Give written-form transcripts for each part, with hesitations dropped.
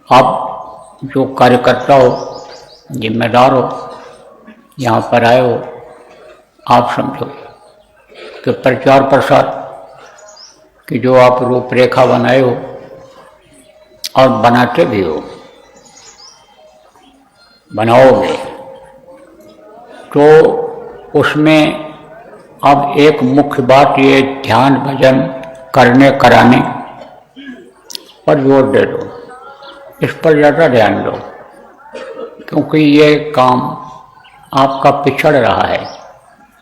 आप जो कार्यकर्ता हो, जिम्मेदार हो, यहाँ पर आए हो, आप समझो कि प्रचार प्रसार की जो आप रूपरेखा बनाए हो और बनाते भी हो, बनाओगे, तो उसमें अब एक मुख्य बात ये ध्यान भजन करने कराने पर जोर दे दो, इस पर ज़्यादा ध्यान दो, क्योंकि ये काम आपका पिछड़ रहा है।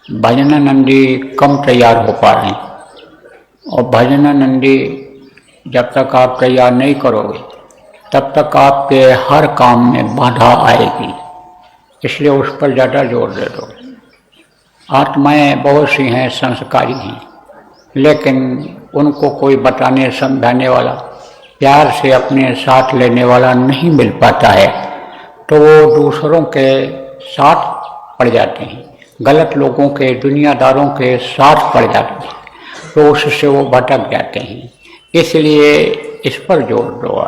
भजनानंदी कम तैयार हो पा रहे हैं और भजनानंदी जब तक आप तैयार नहीं करोगे तब तक आपके हर काम में बाधा आएगी, इसलिए उस पर ज़्यादा जोर दे दो। आत्माएं बहुत सी हैं, संस्कारी हैं, लेकिन उनको कोई बताने समझाने वाला, प्यार से अपने साथ लेने वाला नहीं मिल पाता है, तो वो दूसरों के साथ पड़ जाते हैं, गलत लोगों के, दुनियादारों के साथ पड़ जाते हैं, तो उससे वो भटक जाते हैं। इसलिए इस पर जोर दो,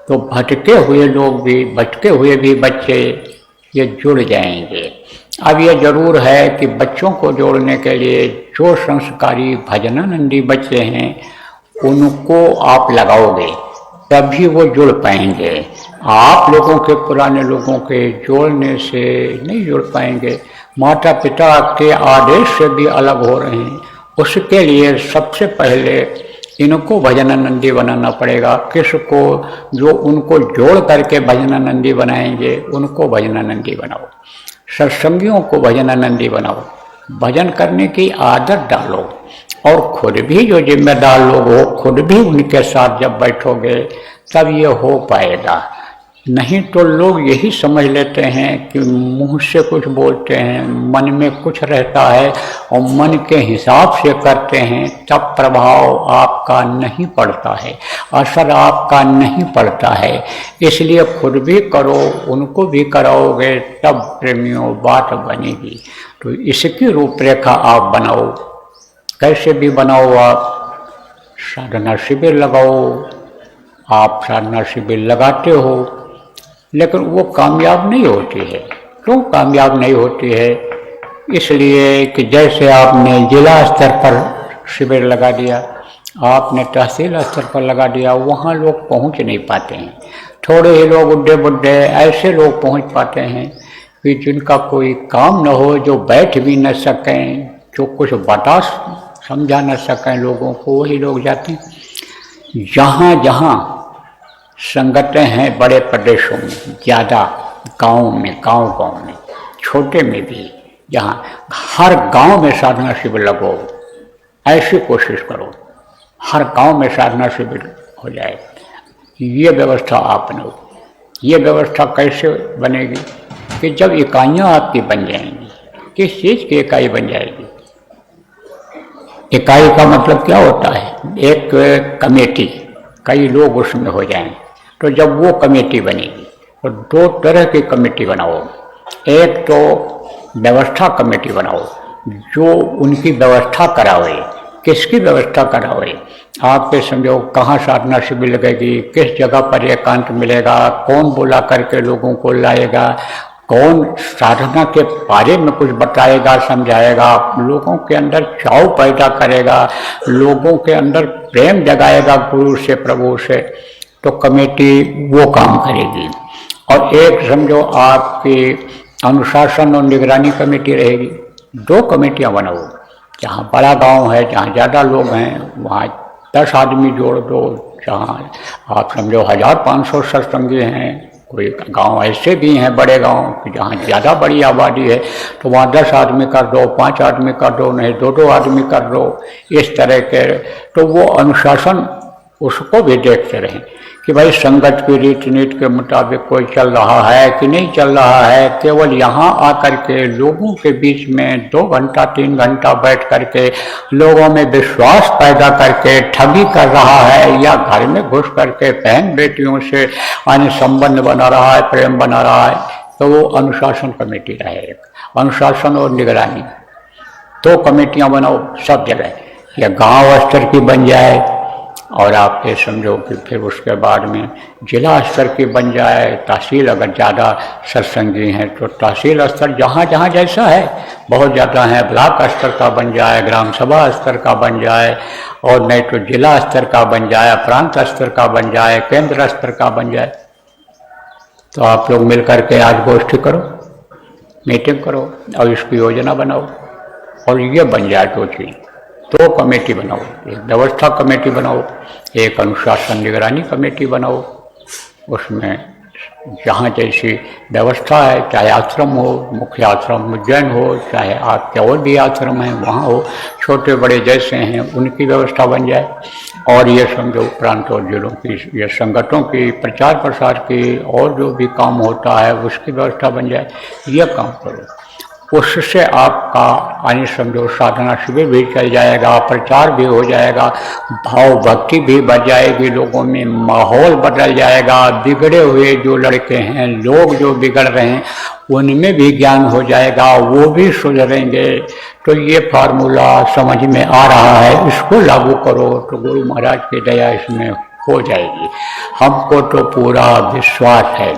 तो भटके हुए लोग भी, भटके हुए भी बच्चे ये जुड़ जाएंगे। अब ये जरूर है कि बच्चों को जोड़ने के लिए जो संस्कारी भजनानंदी बच्चे हैं उनको आप लगाओगे, तभी वो जुड़ पाएंगे। आप लोगों के, पुराने लोगों के जोड़ने से नहीं जुड़ पाएंगे। माता पिता के आदेश से भी अलग हो रहे हैं, उसके लिए सबसे पहले इनको भजनानंदी बनाना पड़ेगा। किसको? जो उनको जोड़ करके भजनानंदी बनाएंगे उनको भजनानंदी बनाओ, सत्संगियों को भजनानंदी बनाओ, भजन करने की आदत डालो, और खुद भी जो जिम्मेदार लोग हो, खुद भी उनके साथ जब बैठोगे तब ये हो पाएगा। नहीं तो लोग यही समझ लेते हैं कि मुंह से कुछ बोलते हैं, मन में कुछ रहता है और मन के हिसाब से करते हैं, तब प्रभाव आपका नहीं पड़ता है, असर आपका नहीं पड़ता है। इसलिए खुद भी करो, उनको भी कराओगे, तब प्रेमियों बात बनेगी। तो इसकी रूपरेखा आप बनाओ, कैसे भी बनाओ। आप साधना शिविर लगाओ, आप साधना शिविर लगाते हो, लेकिन वो कामयाब नहीं होती है। क्यों कामयाब नहीं होती है? इसलिए कि जैसे आपने जिला स्तर पर शिविर लगा दिया, आपने तहसील स्तर पर लगा दिया, वहाँ लोग पहुँच नहीं पाते हैं। थोड़े ही लोग, बुड्ढे बुड्ढे ऐसे लोग पहुँच पाते हैं कि जिनका कोई काम न हो, जो बैठ भी न सकें, जो कुछ बता समझा न सकें लोगों को, वही लोग जाते हैं। जहाँ जहाँ संगतें हैं बड़े प्रदेशों में, ज़्यादा गाँव में, गाँव में, छोटे में भी, जहाँ हर गांव में साधना शिविर लगो, ऐसी कोशिश करो हर गांव में साधना शिविर हो जाए। ये व्यवस्था आप बनाओ। ये व्यवस्था कैसे बनेगी? कि जब इकाइयाँ आपकी बन जाएंगी। किस चीज़ की इकाई बन जाएगी? इकाई का मतलब क्या होता है? एक कमेटी, कई लोग उसमें हो जाएं। तो जब वो कमेटी बनेगी तो दो तरह की कमेटी बनाओ। एक तो व्यवस्था कमेटी बनाओ, जो उनकी व्यवस्था करावे। किसकी व्यवस्था करावे? आपके समझो कहाँ साधना शिविर लगेगी, किस जगह पर एकांत मिलेगा, कौन बुला करके लोगों को लाएगा, कौन साधना के बारे में कुछ बताएगा, समझाएगा, लोगों के अंदर चाव पैदा करेगा, लोगों के अंदर प्रेम जगाएगा गुरु से, प्रभु से। तो कमेटी वो काम करेगी। और एक समझो आपकी अनुशासन और निगरानी कमेटी रहेगी। दो कमेटियां बनाओ। जहाँ बड़ा गांव है, जहाँ ज़्यादा लोग हैं, वहाँ 10 आदमी जोड़ दो। जहाँ आप समझो 1500 सत्संगी हैं, कोई गांव ऐसे भी हैं बड़े गांव जहाँ ज़्यादा बड़ी आबादी है, तो वहाँ 10 आदमी कर दो, 5 आदमी कर दो, नहीं 2-2 आदमी कर दो। इस तरह के तो वो अनुशासन उसको भी देखते रहें कि भाई संगत की रीति नीति के मुताबिक कोई चल रहा है कि नहीं चल रहा है। केवल यहाँ आकर के लोगों के बीच में 2 घंटा 3 घंटा बैठ करके लोगों में विश्वास पैदा करके ठगी कर रहा है, या घर में घुस करके बहन बेटियों से अन्य संबंध बना रहा है, प्रेम बना रहा है, तो वो अनुशासन कमेटी रहे। अनुशासन और निगरानी 2 कमेटियाँ बनाओ सब जगह, या गाँव स्तर की बन जाए, और आप ये समझो कि फिर उसके बाद में जिला स्तर की बन जाए, तहसील अगर ज़्यादा सत्संगी हैं तो तहसील स्तर जहाँ जहाँ जैसा है, बहुत ज़्यादा है, ब्लॉक स्तर का बन जाए, ग्राम सभा स्तर का बन जाए, और नहीं तो जिला स्तर का बन जाए, प्रांत स्तर का बन जाए, केंद्र स्तर का बन जाए। तो आप लोग मिलकर के आज गोष्ठी करो, मीटिंग करो और इसकी योजना बनाओ, और ये बन जाए तो चीज़। दो कमेटी बनाओ, एक व्यवस्था कमेटी बनाओ, एक अनुशासन निगरानी कमेटी बनाओ। उसमें जहाँ जैसी व्यवस्था है, चाहे आश्रम हो, मुख्य आश्रम उज्जैन हो, चाहे आपके और भी आश्रम हैं वहाँ हो, छोटे बड़े जैसे हैं उनकी व्यवस्था बन जाए। और ये समझो प्रांत और जिलों की ये संगठनों की प्रचार प्रसार की और जो भी काम होता है उसकी व्यवस्था बन जाए। ये काम करो, उससे आपका यानी समझो साधना शिविर भी चल जाएगा, प्रचार भी हो जाएगा, भाव भक्ति भी बढ़ जाएगी, लोगों में माहौल बदल जाएगा, बिगड़े हुए जो लड़के हैं, लोग जो बिगड़ रहे हैं उनमें भी ज्ञान हो जाएगा, वो भी सुधरेंगे। तो ये फार्मूला समझ में आ रहा है, इसको लागू करो तो गुरु महाराज की दया इसमें हो जाएगी। हमको तो पूरा विश्वास है।